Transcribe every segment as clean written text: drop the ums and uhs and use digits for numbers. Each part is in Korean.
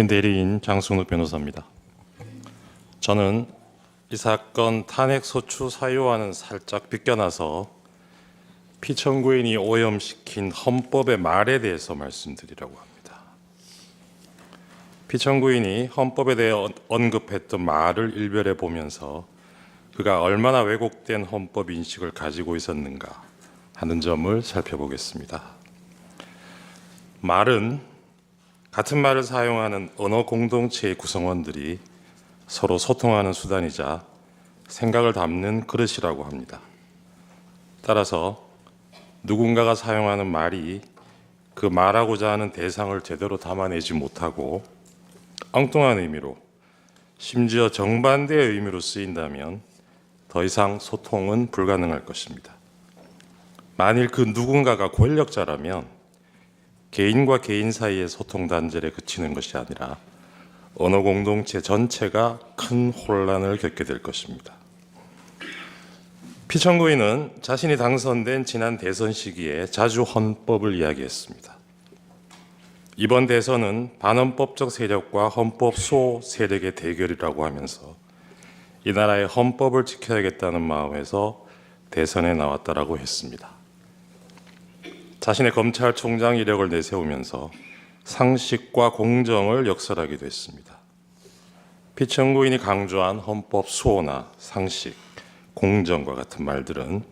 대리인 장승욱 변호사입니다. 저는 이 사건 탄핵소추 사유와는 살짝 비껴나서 피청구인이 오염시킨 헌법의 말에 대해서 말씀드리려고 합니다. 피청구인이 헌법에 대해 언급했던 말을 일별해 보면서 그가 얼마나 왜곡된 헌법 인식을 가지고 있었는가 하는 점을 살펴보겠습니다. 말은 같은 말을 사용하는 언어 공동체의 구성원들이 서로 소통하는 수단이자 생각을 담는 그릇이라고 합니다. 따라서 누군가가 사용하는 말이 그 말하고자 하는 대상을 제대로 담아내지 못하고 엉뚱한 의미로, 심지어 정반대의 의미로 쓰인다면 더 이상 소통은 불가능할 것입니다. 만일 그 누군가가 권력자라면 개인과 개인 사이의 소통 단절에 그치는 것이 아니라 언어 공동체 전체가 큰 혼란을 겪게 될 것입니다. 피청구인은 자신이 당선된 지난 대선 시기에 자주 헌법을 이야기했습니다. 이번 대선은 반헌법적 세력과 헌법 수호 세력의 대결이라고 하면서 이 나라의 헌법을 지켜야겠다는 마음에서 대선에 나왔다라고 했습니다. 자신의 검찰총장 이력을 내세우면서 상식과 공정을 역설하기도 했습니다. 피청구인이 강조한 헌법 수호나 상식, 공정과 같은 말들은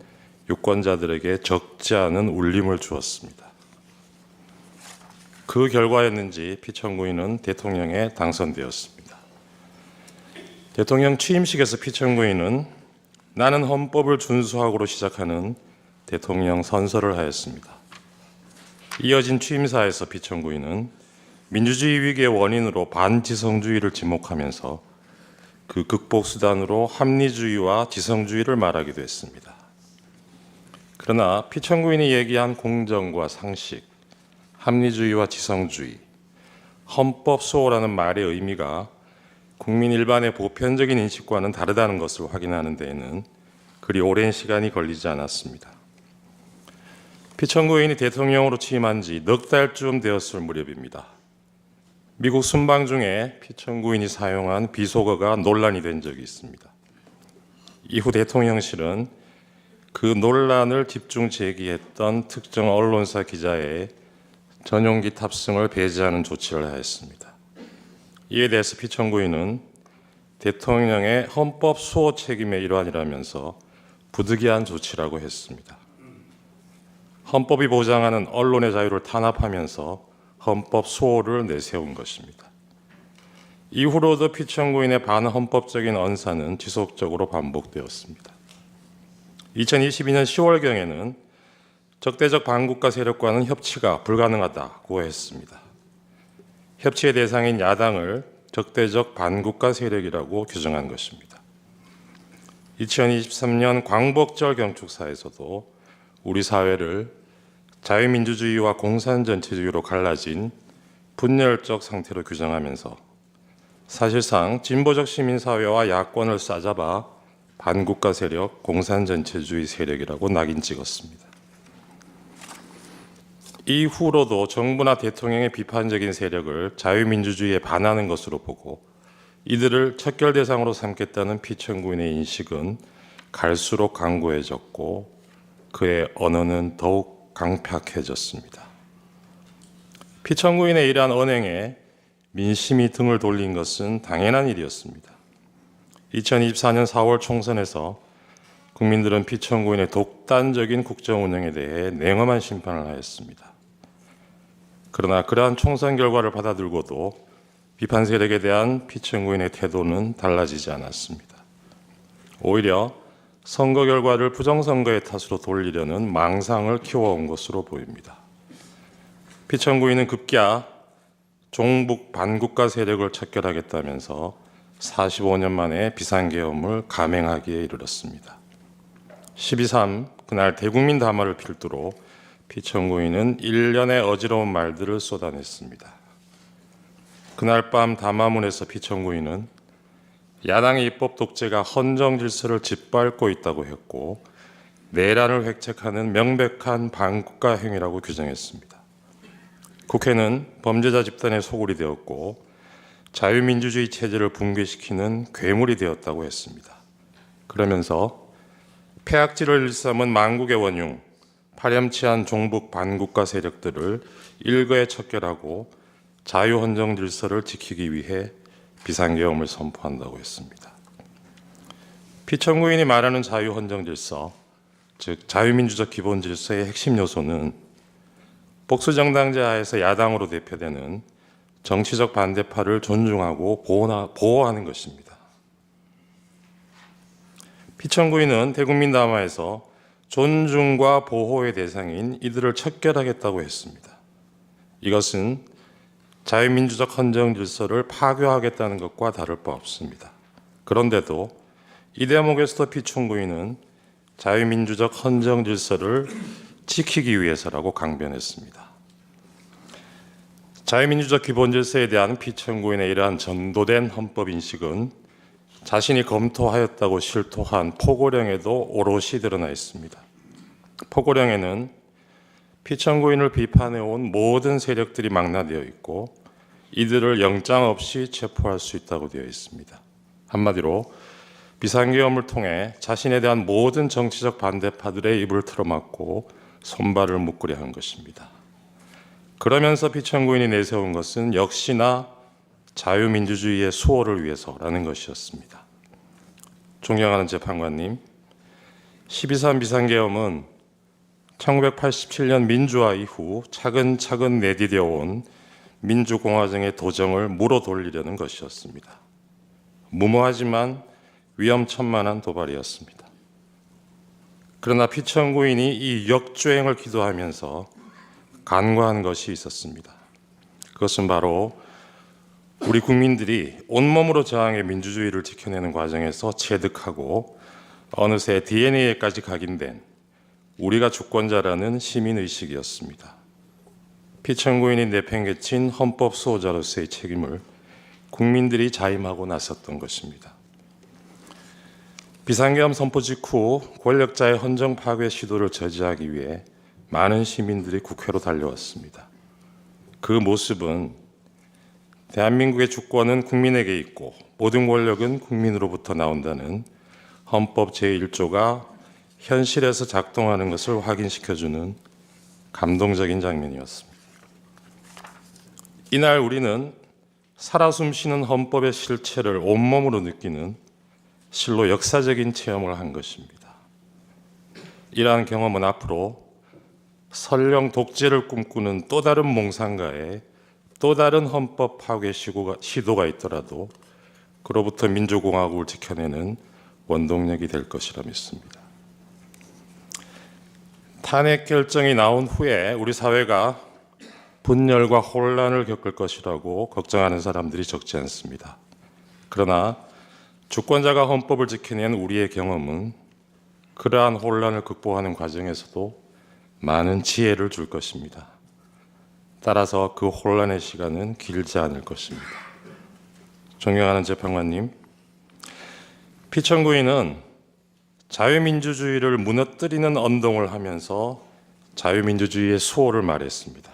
유권자들에게 적지 않은 울림을 주었습니다. 그 결과였는지 피청구인은 대통령에 당선되었습니다. 대통령 취임식에서 피청구인은 나는 헌법을 준수하고로 시작하는 대통령 선서를 하였습니다. 이어진 취임사에서 피청구인은 민주주의 위기의 원인으로 반지성주의를 지목하면서 그 극복 수단으로 합리주의와 지성주의를 말하기도 했습니다. 그러나 피청구인이 얘기한 공정과 상식, 합리주의와 지성주의, 헌법 수호라는 말의 의미가 국민 일반의 보편적인 인식과는 다르다는 것을 확인하는 데에는 그리 오랜 시간이 걸리지 않았습니다. 피청구인이 대통령으로 취임한 지 넉 달쯤 되었을 무렵입니다. 미국 순방 중에 피청구인이 사용한 비속어가 논란이 된 적이 있습니다. 이후 대통령실은 그 논란을 집중 제기했던 특정 언론사 기자의 전용기 탑승을 배제하는 조치를 하였습니다. 이에 대해서 피청구인은 대통령의 헌법 수호 책임의 일환이라면서 부득이한 조치라고 했습니다. 헌법이 보장하는 언론의 자유를 탄압하면서 헌법 수호를 내세운 것입니다. 이후로도 피청구인의 반헌법적인 언사는 지속적으로 반복되었습니다. 2022년 10월경에는 적대적 반국가 세력과는 협치가 불가능하다고 했습니다. 협치의 대상인 야당을 적대적 반국가 세력이라고 규정한 것입니다. 2023년 광복절 경축사에서도 우리 사회를 자유민주주의와 공산전체주의로 갈라진 분열적 상태로 규정하면서 사실상 진보적 시민사회와 야권을 싸잡아 반국가 세력, 공산전체주의 세력이라고 낙인 찍었습니다. 이후로도 정부나 대통령의 비판적인 세력을 자유민주주의에 반하는 것으로 보고 이들을 척결 대상으로 삼겠다는 피청구인의 인식은 갈수록 강고해졌고 그의 언어는 더욱 강팍해졌습니다. 피청구인의 이러한 언행에 민심이 등을 돌린 것은 당연한 일이었습니다. 2024년 4월 총선에서 국민들은 피청구인의 독단적인 국정 운영에 대해 냉엄한 심판을 하였습니다. 그러나 그러한 총선 결과를 받아들고도 비판 세력에 대한 피청구인의 태도는 달라지지 않았습니다. 오히려 선거 결과를 부정선거의 탓으로 돌리려는 망상을 키워온 것으로 보입니다. 피청구인은 급기야 종북 반국가 세력을 척결하겠다면서 45년 만에 비상계엄을 감행하기에 이르렀습니다. 12.3 그날 대국민 담화를 필두로 피청구인은 일련의 어지러운 말들을 쏟아냈습니다. 그날 밤 담화문에서 피청구인은 야당의 입법 독재가 헌정 질서를 짓밟고 있다고 했고 내란을 획책하는 명백한 반국가 행위라고 규정했습니다. 국회는 범죄자 집단의 소굴이 되었고 자유민주주의 체제를 붕괴시키는 괴물이 되었다고 했습니다. 그러면서 폐악질을 일삼은 만국의 원흉, 파렴치한 종북 반국가 세력들을 일거에 척결하고 자유헌정 질서를 지키기 위해 비상계엄을 선포한다고 했습니다. 피청구인이 말하는 자유헌정 질서, 즉 자유민주적 기본 질서의 핵심 요소는 복수정당제 하에서 야당으로 대표되는 정치적 반대파를 존중하고 보호하는 것입니다. 피청구인은 대국민 담화에서 존중과 보호의 대상인 이들을 척결하겠다고 했습니다. 이것은 자유민주적 헌정 질서를 파괴하겠다는 것과 다를 바 없습니다. 그런데도 이 대목에서도 피청구인은 자유민주적 헌정 질서를 지키기 위해서라고 강변했습니다. 자유민주적 기본 질서에 대한 피청구인의 이러한 전도된 헌법 인식은 자신이 검토하였다고 실토한 포고령에도 오롯이 드러나 있습니다. 포고령에는 피청구인을 비판해온 모든 세력들이 망라되어 있고 이들을 영장 없이 체포할 수 있다고 되어 있습니다. 한마디로 비상계엄을 통해 자신에 대한 모든 정치적 반대파들의 입을 틀어막고 손발을 묶으려 한 것입니다. 그러면서 피청구인이 내세운 것은 역시나 자유민주주의의 수호를 위해서라는 것이었습니다. 존경하는 재판관님, 12.3 비상계엄은 1987년 민주화 이후 차근차근 내디뎌 온 민주공화정의 도정을 물어 돌리려는 것이었습니다. 무모하지만 위험천만한 도발이었습니다. 그러나 피청구인이 이 역주행을 기도하면서 간과한 것이 있었습니다. 그것은 바로 우리 국민들이 온몸으로 저항해 민주주의를 지켜내는 과정에서 체득하고 어느새 DNA에까지 각인된 우리가 주권자라는 시민의식이었습니다. 피청구인이 내팽개친 헌법 수호자로서의 책임을 국민들이 자임하고 나섰던 것입니다. 비상계엄 선포 직후 권력자의 헌정 파괴 시도를 저지하기 위해 많은 시민들이 국회로 달려왔습니다. 그 모습은 대한민국의 주권은 국민에게 있고 모든 권력은 국민으로부터 나온다는 헌법 제1조가 현실에서 작동하는 것을 확인시켜주는 감동적인 장면이었습니다. 이날 우리는 살아 숨쉬는 헌법의 실체를 온몸으로 느끼는 실로 역사적인 체험을 한 것입니다. 이러한 경험은 앞으로 설령 독재를 꿈꾸는 또 다른 몽상가의 또 다른 헌법 파괴 시도가 있더라도 그로부터 민주공화국을 지켜내는 원동력이 될 것이라 믿습니다. 탄핵 결정이 나온 후에 우리 사회가 분열과 혼란을 겪을 것이라고 걱정하는 사람들이 적지 않습니다. 그러나 주권자가 헌법을 지켜낸 우리의 경험은 그러한 혼란을 극복하는 과정에서도 많은 지혜를 줄 것입니다. 따라서 그 혼란의 시간은 길지 않을 것입니다. 존경하는 재판관님, 피청구인은 자유민주주의를 무너뜨리는 언동을 하면서 자유민주주의의 수호를 말했습니다.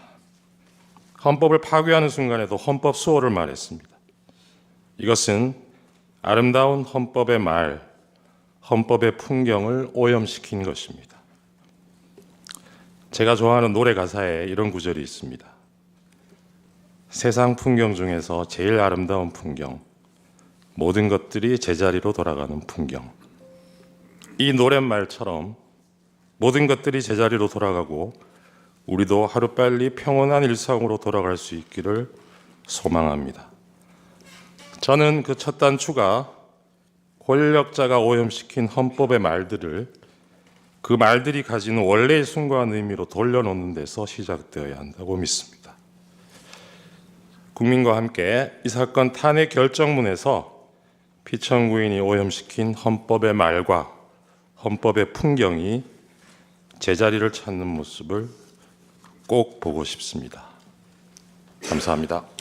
헌법을 파괴하는 순간에도 헌법 수호를 말했습니다. 이것은 아름다운 헌법의 말, 헌법의 풍경을 오염시킨 것입니다. 제가 좋아하는 노래 가사에 이런 구절이 있습니다. 세상 풍경 중에서 제일 아름다운 풍경, 모든 것들이 제자리로 돌아가는 풍경. 이 노랫말처럼 모든 것들이 제자리로 돌아가고 우리도 하루빨리 평온한 일상으로 돌아갈 수 있기를 소망합니다. 저는 그 첫 단추가 권력자가 오염시킨 헌법의 말들을 그 말들이 가지는 원래의 숭고한 의미로 돌려놓는 데서 시작되어야 한다고 믿습니다. 국민과 함께 이 사건 탄핵 결정문에서 피청구인이 오염시킨 헌법의 말과 헌법의 풍경이 제자리를 찾는 모습을 꼭 보고 싶습니다. 감사합니다.